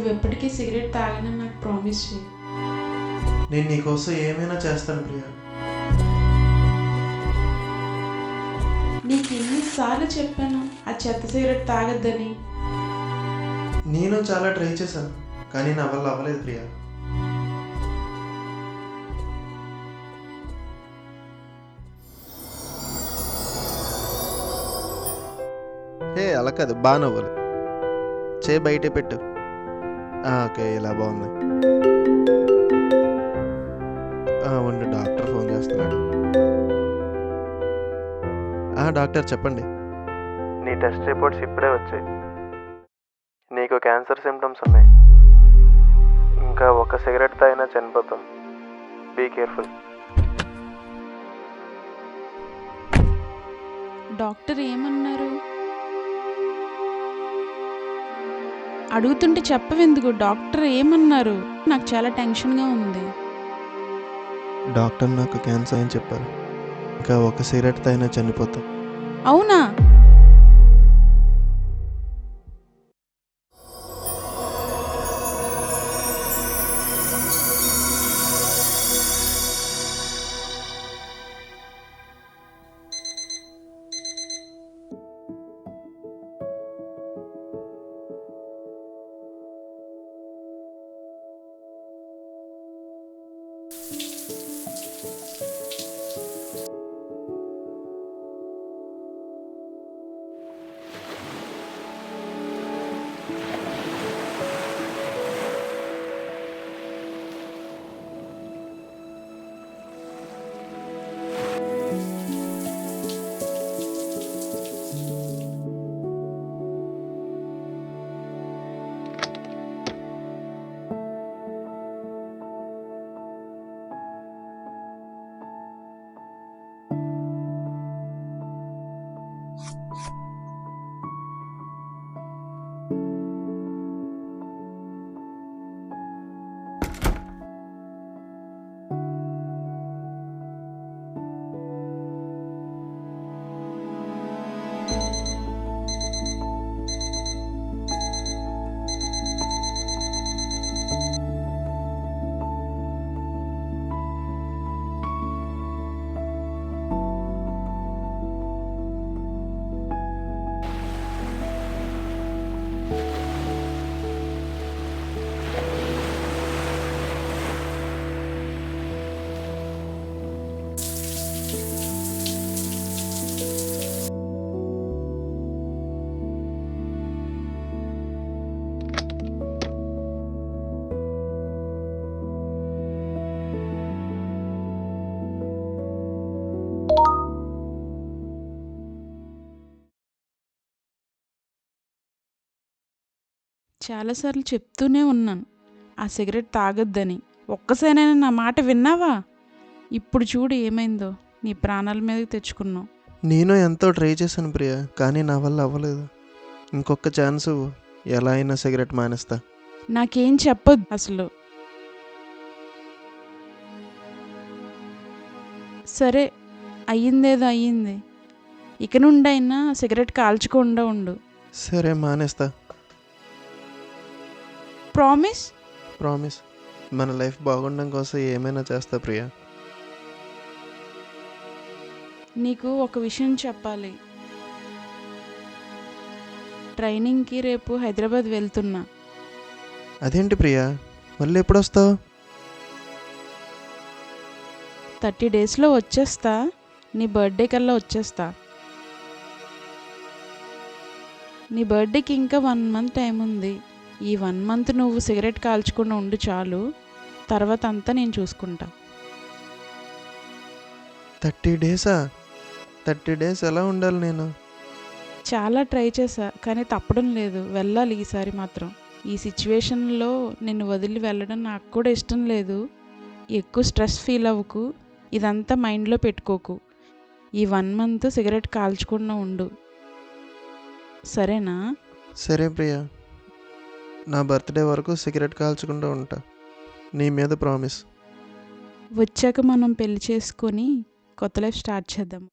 నువ్వెప్పటికీ cigarette తాగనని నాకు promise చేయి. నేను నీకోసం ఏమైనా చేస్తాను ప్రియా. నీకు ఎన్నిసార్లు చెప్పాను ఆ చెత్త సిగరెట్ తాగొద్దని. నేను చాలా ట్రై చేశాను, కానీ నా వల్ల అవ్వలేదు ప్రియా. అలా కాదు, బాగా నవ్వాలి. బయటే పెట్టు. ఓకే, ఇలా బాగుంది. ఉండు, డాక్టర్ ఫోన్ చేస్తున్నాడు. డాక్టర్ చెప్పండి. నీ టెస్ట్ రిపోర్ట్స్ ఇప్పుడే వచ్చాయి. నీకు క్యాన్సర్ సిమ్టమ్స్ ఉన్నాయి. ఇంకా ఒక సిగరెట్ తాగినా చనిపోతాం. Be careful. డాక్టర్ ఏమన్నారు? అడుగుతుంటే చెప్పవెందుకు? డాక్టర్ ఏమన్నారు? నాకు చాలా టెన్షన్గా ఉంది. డాక్టర్ నాకు క్యాన్సర్ అని చెప్పారు. ఇంకా ఒక సిగరెట్ తాగినా చనిపోతాం. అవునా? చాలాసార్లు చెప్తూనే ఉన్నాను ఆ సిగరెట్ తాగొద్దని. ఒక్కసారైనా నా మాట విన్నావా? ఇప్పుడు చూడు ఏమైందో. నీ ప్రాణాల మీదకి తెచ్చుకున్నావు. నేను ఎంతో ట్రై చేశాను ప్రియా, కానీ నా వల్ల అవ్వలేదు. ఇంకొక ఛాన్స్ ఇవ్వు. ఎలా అయినా సిగరెట్ మానేస్తా. నాకేం చెప్పొద్దు అసలు. సరే, అయ్యిందేదో అయ్యింది. ఇక నుండైనా సిగరెట్ కాల్చకుండా ఉండు. సరే, మానేస్తా. ప్రామిస్? ప్రామిస్. మన లైఫ్ బాగుండడం కోసం ఏమైనా చేస్తా ప్రియా. నీకు ఒక విషయం చెప్పాలి. ట్రైనింగ్కి రేపు హైదరాబాద్ వెళ్తున్నా. అదేంటి ప్రియా, మళ్ళీ ఎప్పుడు వస్తావు? 30 డేస్లో వచ్చేస్తా. నీ బర్త్డే కల్లా వచ్చేస్తా. నీ బర్త్డేకి ఇంకా 1 మంత్ టైం ఉంది. ఈ 1 మంత్ నువ్వు సిగరెట్ కాల్చకుండా ఉండు చాలు. తర్వాత అంతా నేను చూసుకుంటా. 30 డేసా? 30 డేస్ ఎలా ఉండాలి నేను? చాలా ట్రై చేశా, కానీ తప్పడం లేదు. వెళ్ళాలి ఈసారి మాత్రం. ఈ సిచ్యువేషన్లో నిన్ను వదిలి వెళ్ళడం నాకు కూడా ఇష్టం లేదు. ఎక్కువ స్ట్రెస్ ఫీల్ అవ్వకు. ఇదంతా మైండ్లో పెట్టుకోకు. ఈ 1 మంత్ సిగరెట్ కాల్చకుండా ఉండు, సరేనా? సరే ప్రియా, నా బర్త్డే వరకు సిగరెట్ కాల్చకుండా ఉంటా. నీ మీద ప్రామిస్. వచ్చాక మనం పెళ్లి చేసుకొని కొత్త లైఫ్ స్టార్ట్ చేద్దాం.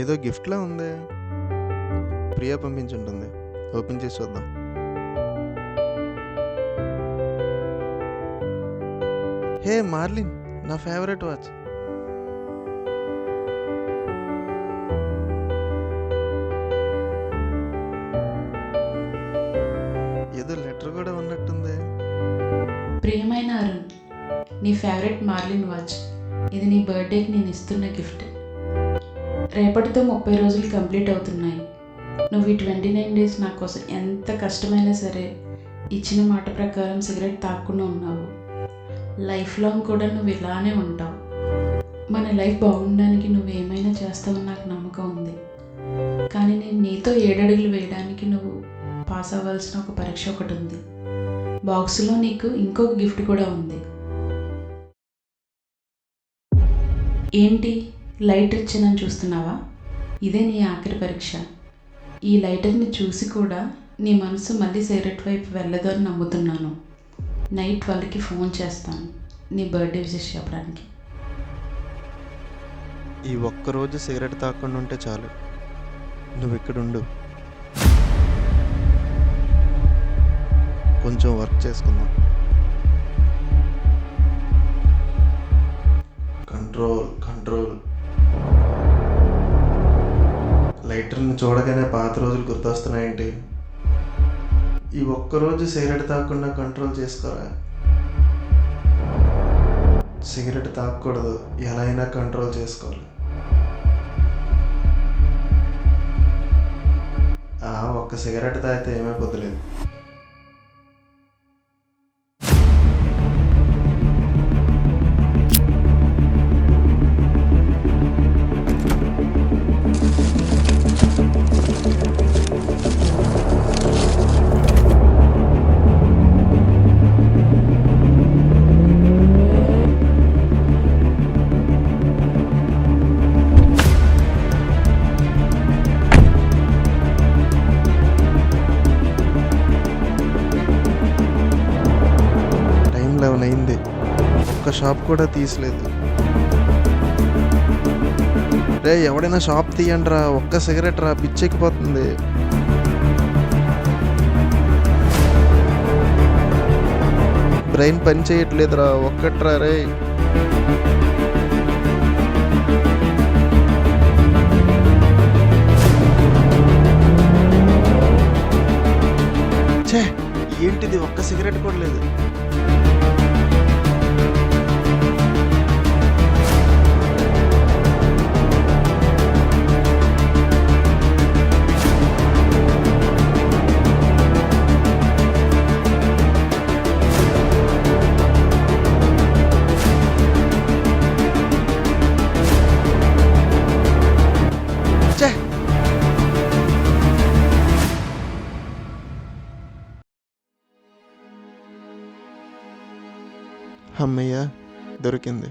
ఏదో గిఫ్ట్లా ఉంది. ప్రియా పంపించుంటుంది. ఓపెన్ చేసి చూద్దాం. హే మార్లిన్, నా ఫేవరెట్ వాచ్. ఏదో లెటర్ కూడా ఉన్నట్టుంది. ప్రియమైన అరుణ్, నీ ఫేవరెట్ మార్లిన్ వాచ్. ఇది నీ బర్త్డేకి నేను ఇస్తున్న గిఫ్ట్. రేపటితో 30 రోజులు కంప్లీట్ అవుతున్నాయి. నువ్వు ఈ 29 డేస్ నా కోసం ఎంత కష్టమైనా సరే ఇచ్చిన మాట ప్రకారం సిగరెట్ తాగకుండా ఉన్నావు. లైఫ్ లాంగ్ కూడా నువ్వు ఇలానే ఉంటావు. మన లైఫ్ బాగుండడానికి నువ్వు ఏమైనా చేస్తావని నాకు నమ్మకం ఉంది. కానీ నేను నీతో 7 అడుగులు వేయడానికి నువ్వు పాస్ అవ్వాల్సిన ఒక పరీక్ష ఒకటి ఉంది. బాక్సులో నీకు ఇంకొక గిఫ్ట్ కూడా ఉంది. ఏంటి, లైటర్ ఇచ్చానని చూస్తున్నావా? ఇదే నీ ఆఖరి పరీక్ష. ఈ లైటర్ని చూసి కూడా నీ మనసు మళ్ళీ సిగరెట్ వైపు వెళ్ళదు అని నమ్ముతున్నాను. నైట్ 12కి ఫోన్ చేస్తాను నీ బర్త్డే విషెస్ చెప్పడానికి. ఈ ఒక్కరోజు సిగరెట్ తాగకుండా ఉంటే చాలు. నువ్వు ఇక్కడుండు. కొంచెం వర్క్ చేసుకుందాం. కంట్రోల్. లైటర్ని చూడగానే పాత రోజులు గుర్తొస్తున్నాయేంటి? ఈ ఒక్కరోజు సిగరెట్ తాగకుండా కంట్రోల్ చేసుకోరా. సిగరెట్ తాగకూడదు, ఎలా అయినా కంట్రోల్ చేసుకోవాలి. ఒక్క సిగరెట్ తాగితే ఏమైపోతులేదు. అయింది, ఒక్క షాప్ కూడా తీసలేదు. రే ఎవడైనా షాప్ తీయండి రా, ఒక్క సిగరెట్ రా, పిచ్చెక్కిపోతుంది. బ్రెయిన్ పని చేయట్లేదురా, ఒక్కట్రా రే. ఛే, ఏంటిది, ఒక్క సిగరెట్ కూడా లేదు. అమ్మయ్య, దొరికింది.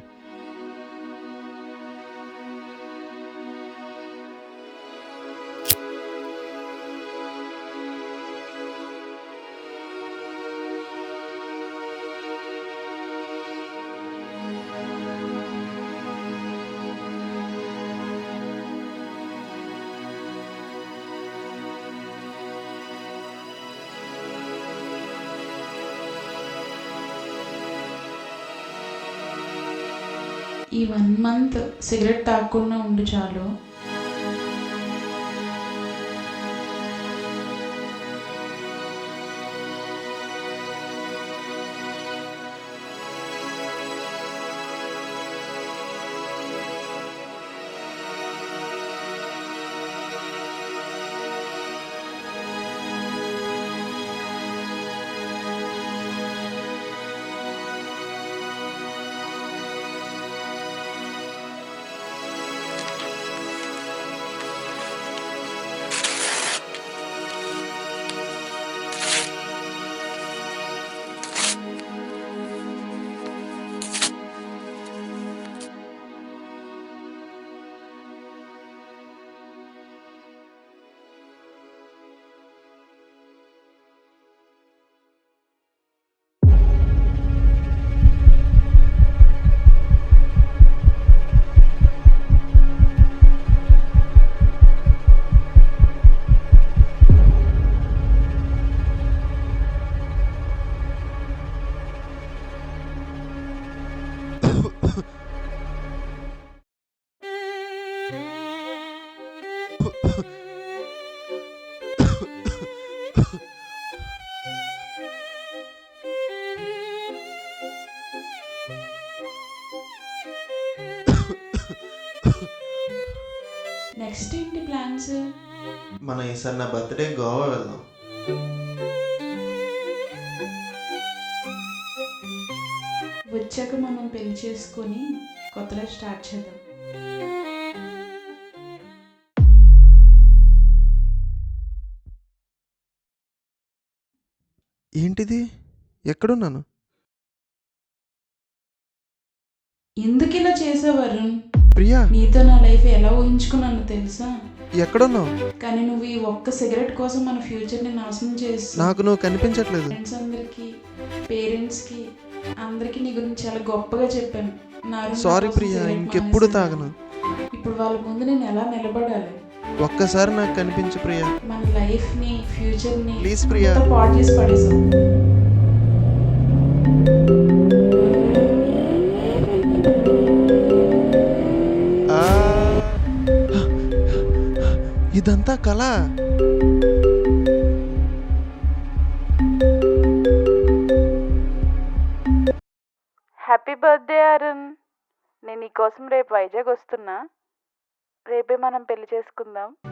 ఈ 1 మంత్ సిగరెట్ తాగకుండా ఉండు చాలు. నెక్స్ట్ ఏంటి ప్లాన్స్? మనం ఈసారి నా బర్త్డే గోవా వెళ్దాం. వచ్చాక మనం పెళ్లి చేసుకొని కొత్త లైఫ్ స్టార్ట్ చేద్దాం. ఏంటిది? ఎక్కడున్నాను? ఎందుకు ఇలా చేసావు వరుణ్? ప్రియా, నీతో నా లైఫ్ ఎలా ఊహించుకున్నాను తెలుసా? ఎక్కడున్నావు? కానీ నువ్వు ఈ ఒక్క సిగరెట్ కోసం మన ఫ్యూచర్ని నాశనం చేసి నాకు నువ్వు కనిపించట్లేదు. ఫ్రెండ్స్ అందరికి, పేరెంట్స్కి అందరికి నీ గురించి చాలా గొప్పగా చెప్పాను. నా room నా సారీ కోసం ప్రియా, cigarette ఇంకెప్పుడు మానేశాను. తాగను. ఇప్పుడు వాళ్ళ ముందు నేను ఎలా నిలబడాలి? ఒక్కసారి నాకు కనిపించు ప్రియా. మన లైఫ్ని, ఫ్యూచర్ని ప్లీజ్ ప్రియా. అంతా పాడు చేసి పడేసాం. ఆ! ఇదంతా కళ. Happy birthday Arun. నేను నీకోసం రేపు వైజాగ్ వస్తున్నా. రేపే మనం పెళ్లి చేసుకుందాం.